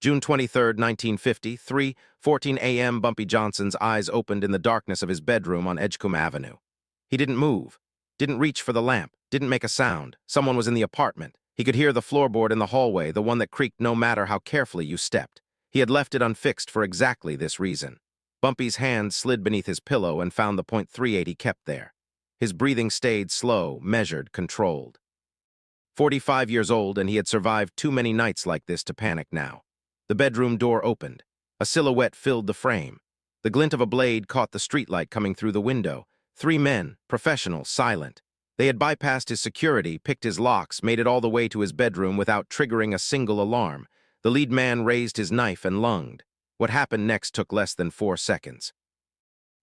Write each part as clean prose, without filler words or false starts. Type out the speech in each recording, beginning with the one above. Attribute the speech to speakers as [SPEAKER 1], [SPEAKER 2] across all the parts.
[SPEAKER 1] June 23, 1950, 3:14 a.m. Bumpy Johnson's eyes opened in the darkness of his bedroom on Edgecombe Avenue. He didn't move, didn't reach for the lamp, didn't make a sound. Someone was in the apartment. He could hear the floorboard in the hallway, the one that creaked no matter how carefully you stepped. He had left it unfixed for exactly this reason. Bumpy's hand slid beneath his pillow and found the .38 he kept there. His breathing stayed slow, measured, controlled. 45 years old, and he had survived too many nights like this to panic now. The bedroom door opened. A silhouette filled the frame. The glint of a blade caught the streetlight coming through the window. 3 men, professional, silent. They had bypassed his security, picked his locks, made it all the way to his bedroom without triggering a single alarm. The lead man raised his knife and lunged. What happened next took less than 4 seconds.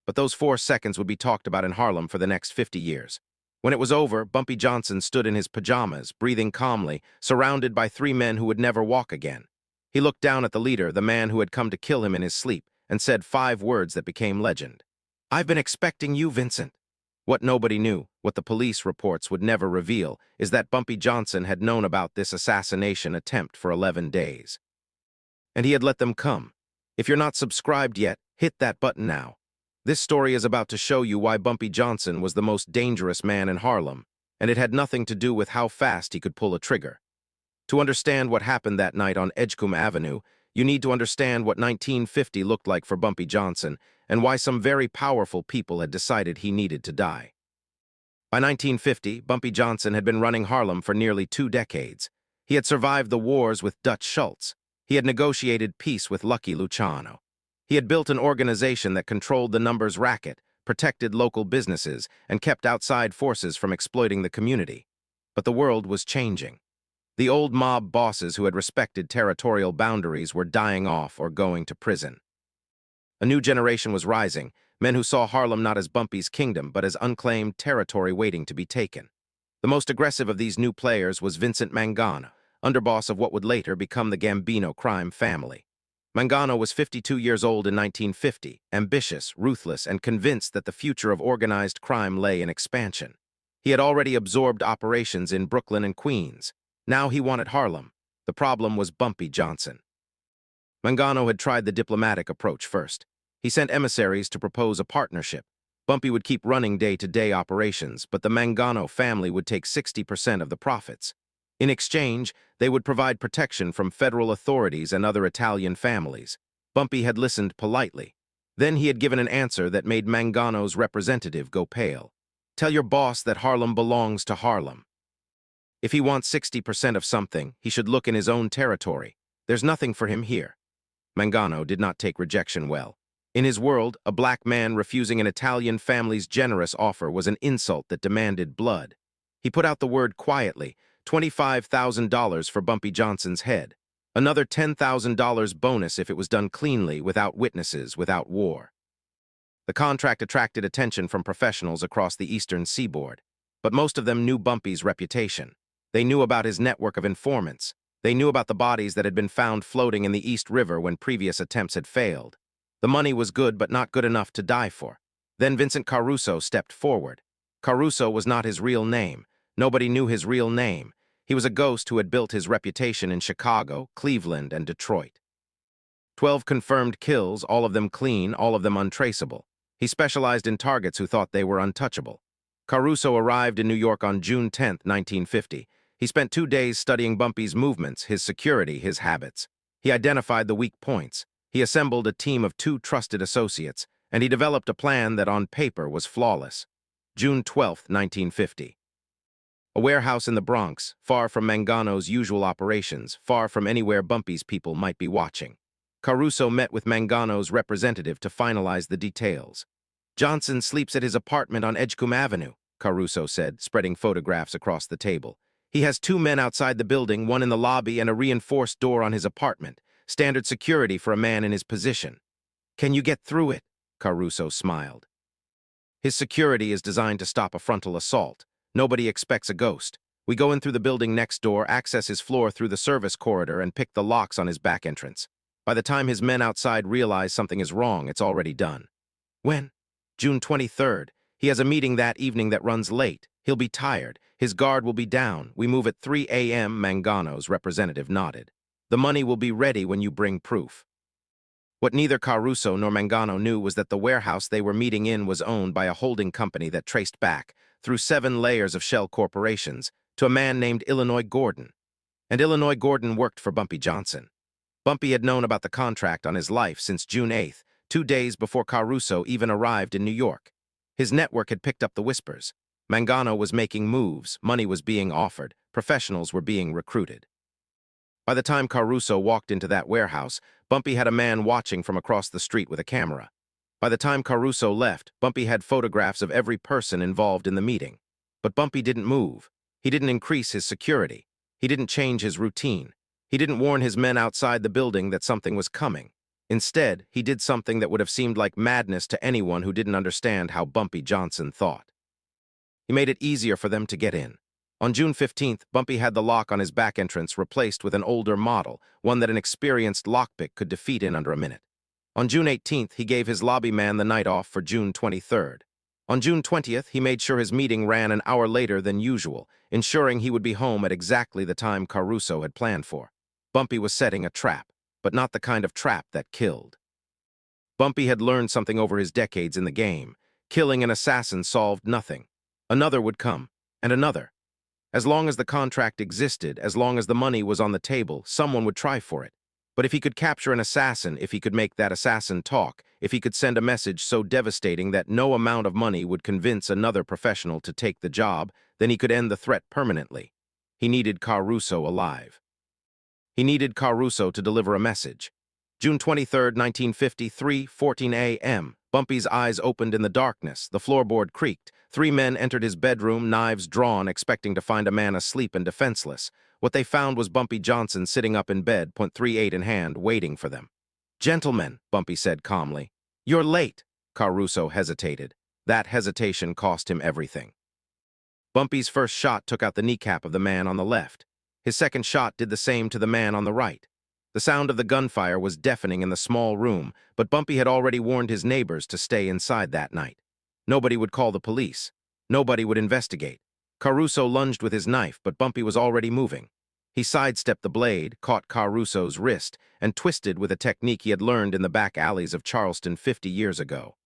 [SPEAKER 1] But those 4 seconds would be talked about in Harlem for the next 50 years. When it was over, Bumpy Johnson stood in his pajamas, breathing calmly, surrounded by 3 men who would never walk again. He looked down at the leader, the man who had come to kill him in his sleep, and said 5 words that became legend. "I've been expecting you, Vincent." What nobody knew, what the police reports would never reveal, is that Bumpy Johnson had known about this assassination attempt for 11 days. And he had let them come. If you're not subscribed yet, hit that button now. This story is about to show you why Bumpy Johnson was the most dangerous man in Harlem, and it had nothing to do with how fast he could pull a trigger. To understand what happened that night on Edgecombe Avenue, you need to understand what 1950 looked like for Bumpy Johnson and why some very powerful people had decided he needed to die. By 1950, Bumpy Johnson had been running Harlem for nearly 2 decades. He had survived the wars with Dutch Schultz. He had negotiated peace with Lucky Luciano. He had built an organization that controlled the numbers racket, protected local businesses, and kept outside forces from exploiting the community. But the world was changing. The old mob bosses who had respected territorial boundaries were dying off or going to prison. A new generation was rising, men who saw Harlem not as Bumpy's kingdom, but as unclaimed territory waiting to be taken. The most aggressive of these new players was Vincent Mangano, underboss of what would later become the Gambino crime family. Mangano was 52 years old in 1950, ambitious, ruthless, and convinced that the future of organized crime lay in expansion. He had already absorbed operations in Brooklyn and Queens. Now he wanted Harlem. The problem was Bumpy Johnson. Mangano had tried the diplomatic approach first. He sent emissaries to propose a partnership. Bumpy would keep running day-to-day operations, but the Mangano family would take 60% of the profits. In exchange, they would provide protection from federal authorities and other Italian families. Bumpy had listened politely. Then he had given an answer that made Mangano's representative go pale. "Tell your boss that Harlem belongs to Harlem. If he wants 60% of something, he should look in his own territory. There's nothing for him here." Mangano did not take rejection well. In his world, a black man refusing an Italian family's generous offer was an insult that demanded blood. He put out the word quietly, $25,000 for Bumpy Johnson's head. Another $10,000 bonus if it was done cleanly, without witnesses, without war. The contract attracted attention from professionals across the eastern seaboard, but most of them knew Bumpy's reputation. They knew about his network of informants. They knew about the bodies that had been found floating in the East River when previous attempts had failed. The money was good, but not good enough to die for. Then Vincent Caruso stepped forward. Caruso was not his real name. Nobody knew his real name. He was a ghost who had built his reputation in Chicago, Cleveland, and Detroit. 12 confirmed kills, all of them clean, all of them untraceable. He specialized in targets who thought they were untouchable. Caruso arrived in New York on June 10, 1950. He spent 2 days studying Bumpy's movements, his security, his habits. He identified the weak points. He assembled a team of 2 trusted associates, and he developed a plan that on paper was flawless. June 12, 1950. A warehouse in the Bronx, far from Mangano's usual operations, far from anywhere Bumpy's people might be watching. Caruso met with Mangano's representative to finalize the details. "Johnson sleeps at his apartment on Edgecombe Avenue," Caruso said, spreading photographs across the table. "He has 2 men outside the building, 1 in the lobby, and a reinforced door on his apartment. Standard security for a man in his position." "Can you get through it?" Caruso smiled. "His security is designed to stop a frontal assault. Nobody expects a ghost. We go in through the building next door, access his floor through the service corridor, and pick the locks on his back entrance. By the time his men outside realize something is wrong, it's already done." "When?" "June 23rd. He has a meeting that evening that runs late. He'll be tired. His guard will be down. We move at 3 a.m., Mangano's representative nodded. The money will be ready when you bring proof. What neither Caruso nor Mangano knew was that the warehouse they were meeting in was owned by a holding company that traced back, through 7 layers of shell corporations, to a man named Illinois Gordon. And Illinois Gordon worked for Bumpy Johnson. Bumpy had known about the contract on his life since June 8th, 2 days before Caruso even arrived in New York. His network had picked up the whispers. Mangano was making moves, money was being offered, professionals were being recruited. By the time Caruso walked into that warehouse, Bumpy had a man watching from across the street with a camera. By the time Caruso left, Bumpy had photographs of every person involved in the meeting. But Bumpy didn't move. He didn't increase his security. He didn't change his routine. He didn't warn his men outside the building that something was coming. Instead, he did something that would have seemed like madness to anyone who didn't understand how Bumpy Johnson thought. He made it easier for them to get in. On June 15th, Bumpy had the lock on his back entrance replaced with an older model, one that an experienced lockpick could defeat in under a minute. On June 18th, he gave his lobby man the night off for June 23rd. On June 20th, he made sure his meeting ran an hour later than usual, ensuring he would be home at exactly the time Caruso had planned for. Bumpy was setting a trap, but not the kind of trap that killed. Bumpy had learned something over his decades in the game. Killing an assassin solved nothing. Another would come, and another. As long as the contract existed, as long as the money was on the table, someone would try for it. But if he could capture an assassin, if he could make that assassin talk, if he could send a message so devastating that no amount of money would convince another professional to take the job, then he could end the threat permanently. He needed Caruso alive. He needed Caruso to deliver a message. June 23, 1953, 14 a.m. Bumpy's eyes opened in the darkness. The floorboard creaked. 3 men entered his bedroom, knives drawn, expecting to find a man asleep and defenseless. What they found was Bumpy Johnson sitting up in bed, .38 in hand, waiting for them. "Gentlemen," Bumpy said calmly. "You're late." Caruso hesitated. That hesitation cost him everything. Bumpy's first shot took out the kneecap of the man on the left. His second shot did the same to the man on the right. The sound of the gunfire was deafening in the small room, but Bumpy had already warned his neighbors to stay inside that night. Nobody would call the police. Nobody would investigate. Caruso lunged with his knife, but Bumpy was already moving. He sidestepped the blade, caught Caruso's wrist, and twisted with a technique he had learned in the back alleys of Charleston 50 years ago.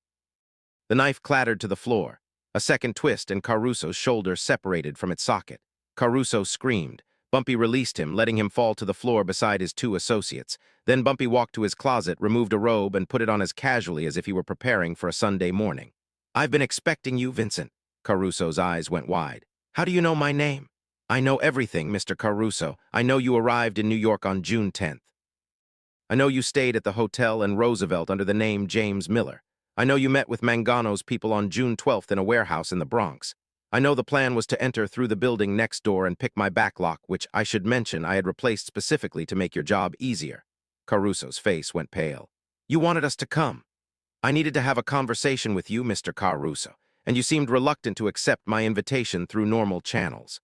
[SPEAKER 1] The knife clattered to the floor. A second twist and Caruso's shoulder separated from its socket. Caruso screamed. Bumpy released him, letting him fall to the floor beside his 2 associates. Then Bumpy walked to his closet, removed a robe, and put it on as casually as if he were preparing for a Sunday morning. "I've been expecting you, Vincent." Caruso's eyes went wide. "How do you know my name?" "I know everything, Mr. Caruso. I know you arrived in New York on June 10th. I know you stayed at the hotel in Roosevelt under the name James Miller. I know you met with Mangano's people on June 12th in a warehouse in the Bronx. I know the plan was to enter through the building next door and pick my backlock, which I should mention I had replaced specifically to make your job easier." Caruso's face went pale. "You wanted us to come. I needed to have a conversation with you, Mr. Caruso, and you seemed reluctant to accept my invitation through normal channels."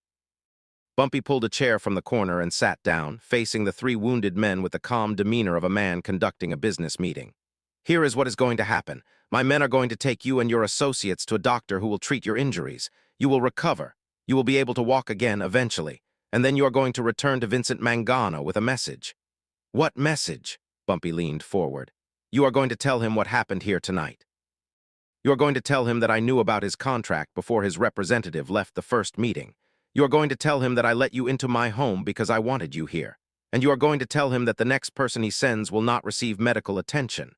[SPEAKER 1] Bumpy pulled a chair from the corner and sat down, facing the 3 wounded men with the calm demeanor of a man conducting a business meeting. "Here is what is going to happen. My men are going to take you and your associates to a doctor who will treat your injuries. You will recover. You will be able to walk again eventually. And then you are going to return to Vincent Mangano with a message." "What message?" Bumpy leaned forward. "You are going to tell him what happened here tonight. You are going to tell him that I knew about his contract before his representative left the first meeting. You are going to tell him that I let you into my home because I wanted you here. And you are going to tell him that the next person he sends will not receive medical attention."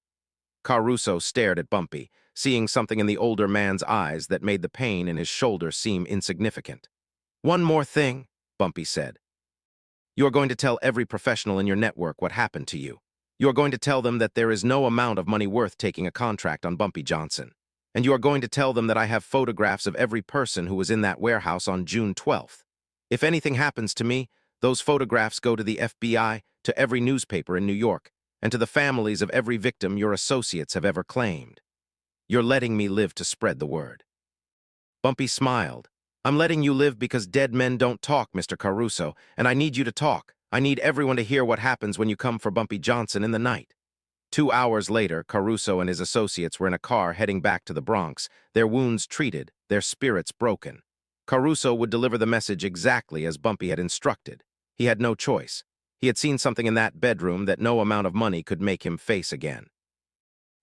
[SPEAKER 1] Caruso stared at Bumpy, seeing something in the older man's eyes that made the pain in his shoulder seem insignificant. "One more thing," Bumpy said. "You are going to tell every professional in your network what happened to you. You are going to tell them that there is no amount of money worth taking a contract on Bumpy Johnson. And you are going to tell them that I have photographs of every person who was in that warehouse on June 12th. If anything happens to me, those photographs go to the FBI, to every newspaper in New York, and to the families of every victim your associates have ever claimed. You're letting me live to spread the word." Bumpy smiled. "I'm letting you live because dead men don't talk, Mr. Caruso, and I need you to talk. I need everyone to hear what happens when you come for Bumpy Johnson in the night." 2 hours later, Caruso and his associates were in a car heading back to the Bronx, their wounds treated, their spirits broken. Caruso would deliver the message exactly as Bumpy had instructed. He had no choice. He had seen something in that bedroom that no amount of money could make him face again.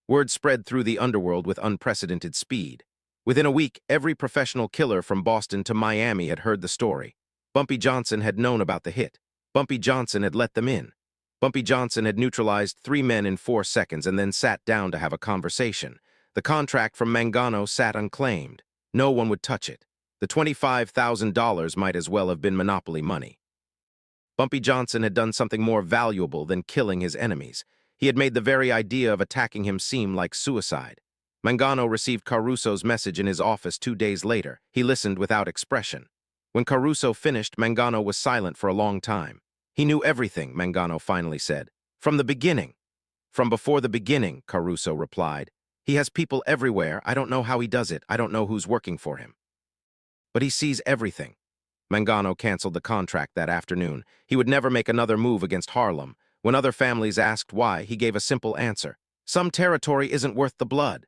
[SPEAKER 1] Word spread through the underworld with unprecedented speed. Within a week, every professional killer from Boston to Miami had heard the story. Bumpy Johnson had known about the hit. Bumpy Johnson had let them in. Bumpy Johnson had neutralized 3 men in 4 seconds and then sat down to have a conversation. The contract from Mangano sat unclaimed. No one would touch it. The $25,000 might as well have been monopoly money. Bumpy Johnson had done something more valuable than killing his enemies. He had made the very idea of attacking him seem like suicide. Mangano received Caruso's message in his office 2 days later. He listened without expression. When Caruso finished, Mangano was silent for a long time. He knew everything, Mangano finally said. From the beginning. From before the beginning, Caruso replied. He has people everywhere. I don't know how he does it. I don't know who's working for him. But he sees everything. Mangano canceled the contract that afternoon. He would never make another move against Harlem. When other families asked why, he gave a simple answer. Some territory isn't worth the blood.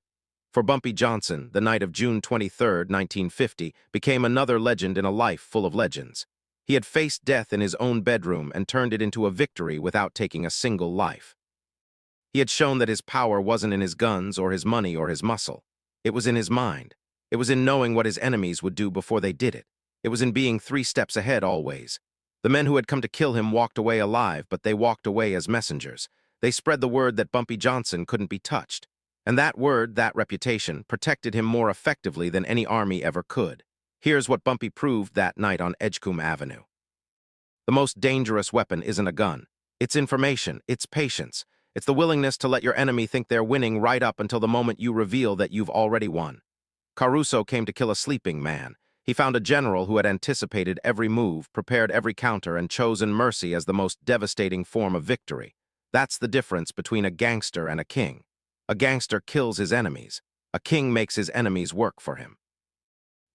[SPEAKER 1] For Bumpy Johnson, the night of June 23, 1950, became another legend in a life full of legends. He had faced death in his own bedroom and turned it into a victory without taking a single life. He had shown that his power wasn't in his guns or his money or his muscle. It was in his mind. It was in knowing what his enemies would do before they did it. It was in being 3 steps ahead always. The men who had come to kill him walked away alive, but they walked away as messengers. They spread the word that Bumpy Johnson couldn't be touched. And that word, that reputation, protected him more effectively than any army ever could. Here's what Bumpy proved that night on Edgecombe Avenue. The most dangerous weapon isn't a gun. It's information, it's patience. It's the willingness to let your enemy think they're winning right up until the moment you reveal that you've already won. Caruso came to kill a sleeping man. He found a general who had anticipated every move, prepared every counter, and chosen mercy as the most devastating form of victory. That's the difference between a gangster and a king. A gangster kills his enemies. A king makes his enemies work for him.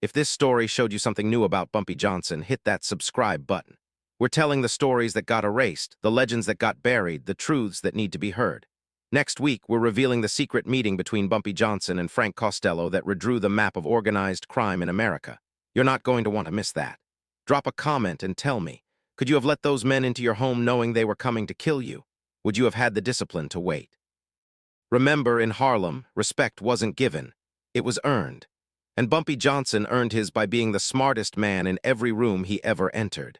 [SPEAKER 1] If this story showed you something new about Bumpy Johnson, hit that subscribe button. We're telling the stories that got erased, the legends that got buried, the truths that need to be heard. Next week, we're revealing the secret meeting between Bumpy Johnson and Frank Costello that redrew the map of organized crime in America. You're not going to want to miss that. Drop a comment and tell me, could you have let those men into your home knowing they were coming to kill you? Would you have had the discipline to wait? Remember, in Harlem, respect wasn't given. It was earned. And Bumpy Johnson earned his by being the smartest man in every room he ever entered.